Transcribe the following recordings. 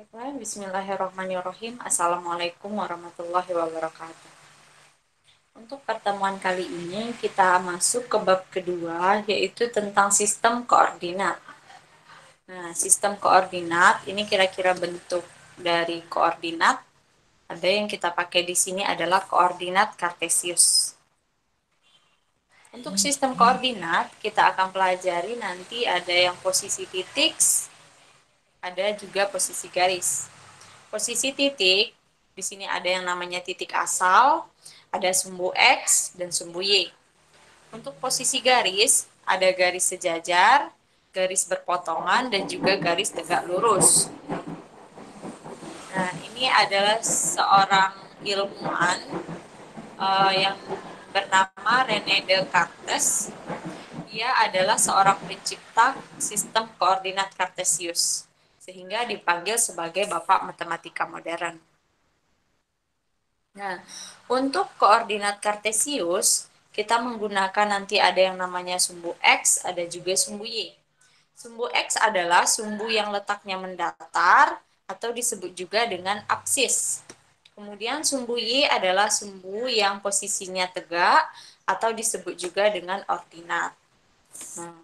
Baiklah, bismillahirrahmanirrahim. Assalamualaikum warahmatullahi wabarakatuh. Untuk pertemuan kali ini kita masuk ke bab kedua, yaitu tentang sistem koordinat. Nah, sistem koordinat ini kira-kira bentuk dari koordinat. Ada yang kita pakai di sini adalah koordinat kartesius. Untuk sistem koordinat, kita akan pelajari nanti ada yang posisi titik, ada juga posisi garis. Posisi titik, di sini ada yang namanya titik asal, ada sumbu X dan sumbu Y. Untuk posisi garis, ada garis sejajar, garis berpotongan, dan juga garis tegak lurus. Nah, ini adalah seorang ilmuwan yang bernama René Descartes. Dia adalah seorang pencipta sistem koordinat kartesius, sehingga dipanggil sebagai Bapak Matematika Modern. Nah, untuk koordinat kartesius, kita menggunakan nanti ada yang namanya sumbu X, ada juga sumbu Y. Sumbu X adalah sumbu yang letaknya mendatar atau disebut juga dengan apsis. Kemudian sumbu Y adalah sumbu yang posisinya tegak atau disebut juga dengan ordinat. Nah,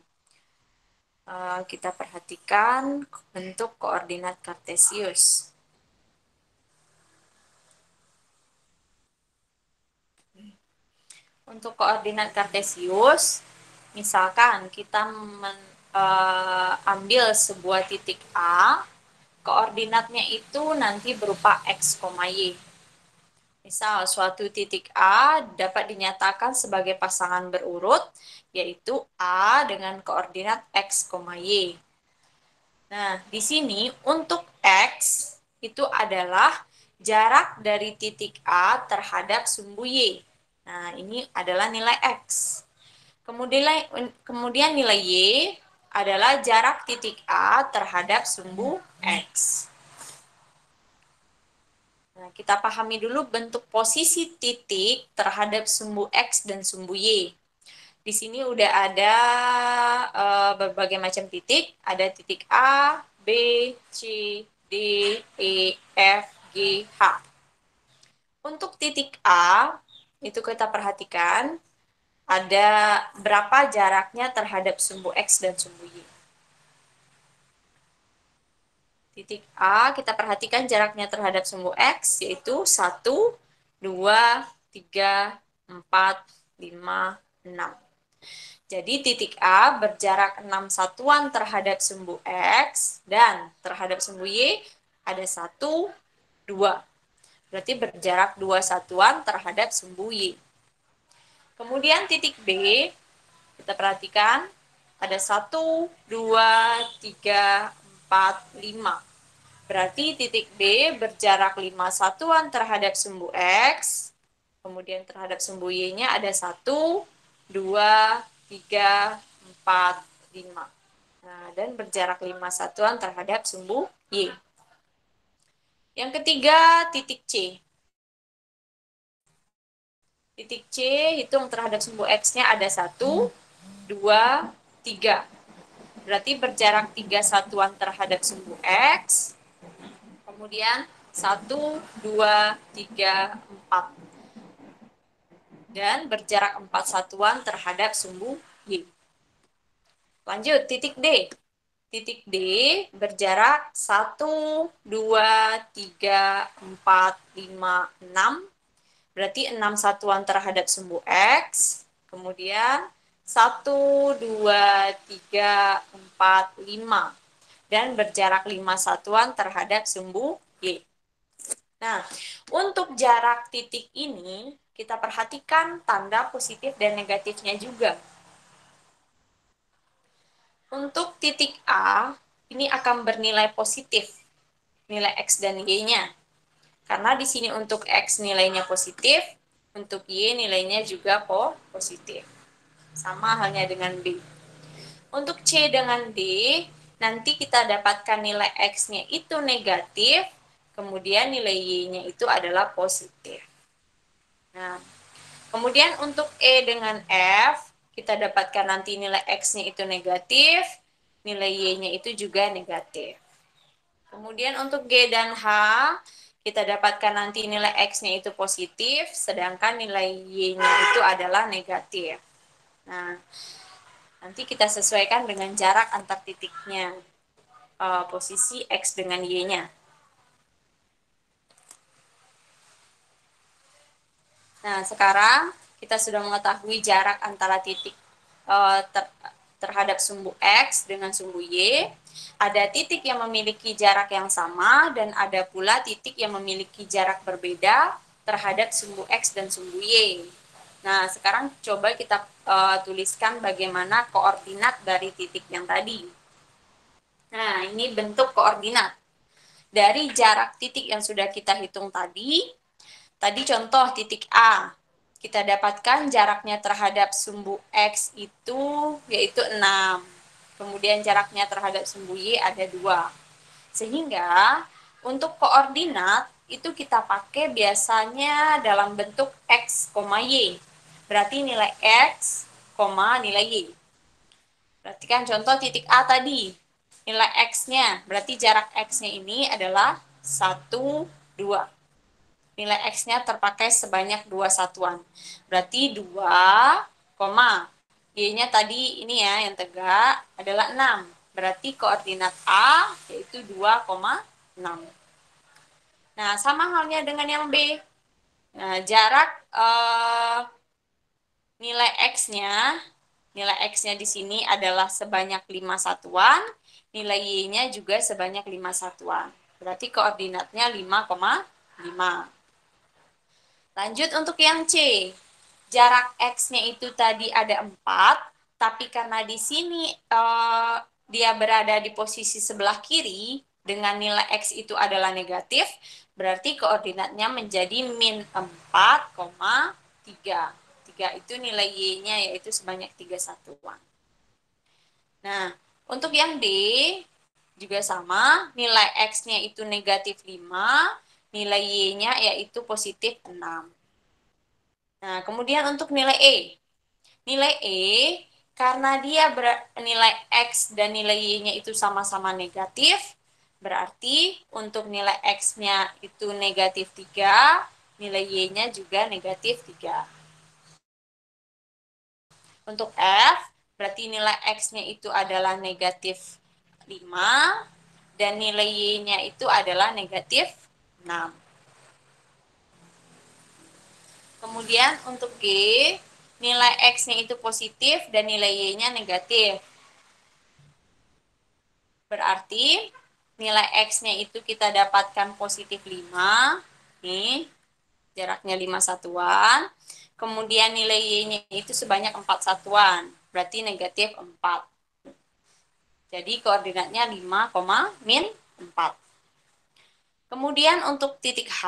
kita perhatikan bentuk koordinat kartesius. Untuk koordinat kartesius, misalkan kita ambil sebuah titik A, koordinatnya itu nanti berupa X, Y. Misal, suatu titik A dapat dinyatakan sebagai pasangan berurut, yaitu A dengan koordinat X, Y. Nah, di sini untuk X itu adalah jarak dari titik A terhadap sumbu Y. Nah, ini adalah nilai X. Kemudian nilai Y adalah jarak titik A terhadap sumbu X. Nah, kita pahami dulu bentuk posisi titik terhadap sumbu X dan sumbu Y. Di sini udah ada berbagai macam titik. Ada titik A, B, C, D, E, F, G, H. Untuk titik A, itu kita perhatikan ada berapa jaraknya terhadap sumbu X dan sumbu Y. Titik A, kita perhatikan jaraknya terhadap sumbu X, yaitu 1, 2, 3, 4, 5, 6. Jadi titik A berjarak 6 satuan terhadap sumbu X, dan terhadap sumbu Y ada 1, 2. Berarti berjarak 2 satuan terhadap sumbu Y. Kemudian titik B, kita perhatikan ada 1, 2, 3, 4, 5. Berarti titik B berjarak 5 satuan terhadap sumbu X, kemudian terhadap sumbu Y-nya ada 1, 2, 3, 4, 5. Nah, dan berjarak 5 satuan terhadap sumbu Y. Yang ketiga, titik C. Titik C hitung terhadap sumbu X-nya ada 1, 2, 3. Berarti berjarak 3 satuan terhadap sumbu X, kemudian 1, 2, 3, 4. Dan berjarak 4 satuan terhadap sumbu Y. Lanjut, titik D. Titik D berjarak 1, 2, 3, 4, 5, 6. Berarti 6 satuan terhadap sumbu X. Kemudian 1, 2, 3, 4, 5. Dan berjarak 5 satuan terhadap sumbu Y. Nah, untuk jarak titik ini, kita perhatikan tanda positif dan negatifnya juga. Untuk titik A, ini akan bernilai positif, nilai X dan Y-nya. Karena di sini untuk X nilainya positif, untuk Y nilainya juga positif. Sama halnya dengan B. Untuk C dengan D, nanti kita dapatkan nilai X-nya itu negatif, kemudian nilai Y-nya itu adalah positif. Nah, kemudian untuk E dengan F, kita dapatkan nanti nilai X-nya itu negatif, nilai Y-nya itu juga negatif. Kemudian untuk G dan H, kita dapatkan nanti nilai X-nya itu positif, sedangkan nilai Y-nya itu adalah negatif. Nah, nanti kita sesuaikan dengan jarak antar titiknya, posisi X dengan Y-nya. Nah, sekarang kita sudah mengetahui jarak antara titik terhadap sumbu X dengan sumbu Y. Ada titik yang memiliki jarak yang sama dan ada pula titik yang memiliki jarak berbeda terhadap sumbu X dan sumbu Y. Nah, sekarang coba kita tuliskan bagaimana koordinat dari titik yang tadi. Nah, ini bentuk koordinat. Dari jarak titik yang sudah kita hitung tadi contoh titik A, kita dapatkan jaraknya terhadap sumbu X itu yaitu 6. Kemudian jaraknya terhadap sumbu Y ada 2. Sehingga untuk koordinat itu kita pakai biasanya dalam bentuk X, Y. Berarti nilai X, nilai Y. Perhatikan contoh titik A tadi. Nilai X-nya, berarti jarak X-nya ini adalah 1, 2. Nilai X-nya terpakai sebanyak 2 satuan. Berarti 2, Y-nya tadi ini ya yang tegak adalah 6. Berarti koordinat A yaitu 2,6. Nah, sama halnya dengan yang B. Nah, jarak nilai X-nya di sini adalah sebanyak 5 satuan, nilai Y-nya juga sebanyak 5 satuan. Berarti koordinatnya 5,5. Lanjut untuk yang C. Jarak X-nya itu tadi ada 4, tapi karena di sini dia berada di posisi sebelah kiri, dengan nilai X itu adalah negatif, berarti koordinatnya menjadi min 4,3. 3 itu nilai Y-nya yaitu sebanyak 3 satuan. Nah, untuk yang D juga sama, nilai X-nya itu negatif 5, nilai Y-nya yaitu positif 6. Nah, kemudian untuk nilai E. Nilai E, karena dia nilai X dan nilai Y-nya itu sama-sama negatif, berarti untuk nilai X-nya itu negatif 3, nilai Y-nya juga negatif 3. Untuk F, berarti nilai X-nya itu adalah negatif 5, dan nilai Y-nya itu adalah negatif 6. Kemudian untuk G, nilai X-nya itu positif dan nilai Y-nya negatif. Berarti nilai X-nya itu kita dapatkan positif 5. Nih, jaraknya 5 satuan. Kemudian nilai Y-nya itu sebanyak 4 satuan. Berarti negatif 4. Jadi koordinatnya 5, min 4. Kemudian untuk titik H,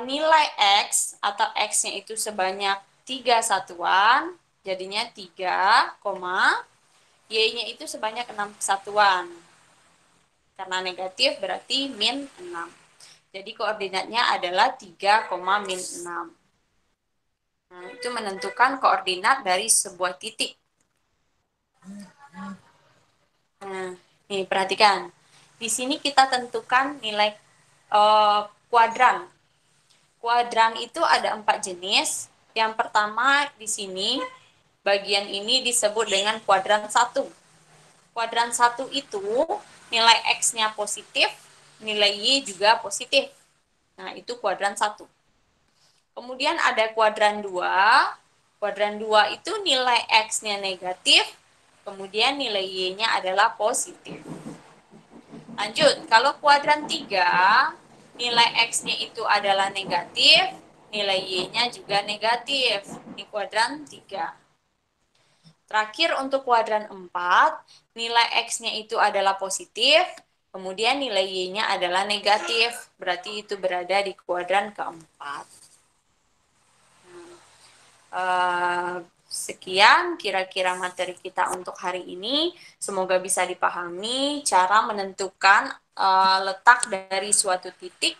nilai X atau X-nya itu sebanyak 3 satuan, jadinya 3, Y-nya itu sebanyak 6 satuan. Karena negatif berarti min 6. Jadi koordinatnya adalah 3, min 6. Nah, itu menentukan koordinat dari sebuah titik. Nah, nih perhatikan. Di sini kita tentukan nilai kuadran. Kuadran itu ada 4 jenis. Yang pertama di sini, bagian ini disebut dengan kuadran 1. Kuadran 1 itu nilai X-nya positif, nilai Y juga positif. Nah, itu kuadran 1. Kemudian ada kuadran 2. Kuadran 2 itu nilai X-nya negatif, kemudian nilai Y-nya adalah positif. Lanjut, kalau kuadran 3, nilai X-nya itu adalah negatif, nilai Y-nya juga negatif. Ini kuadran 3. Terakhir untuk kuadran 4, nilai X-nya itu adalah positif, kemudian nilai Y-nya adalah negatif. Berarti itu berada di kuadran keempat. Sekian kira-kira materi kita untuk hari ini. Semoga bisa dipahami cara menentukan letak dari suatu titik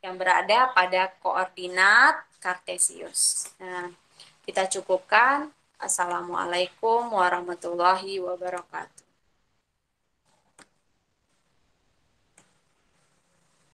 yang berada pada koordinat kartesius. Nah, kita cukupkan. Assalamualaikum warahmatullahi wabarakatuh.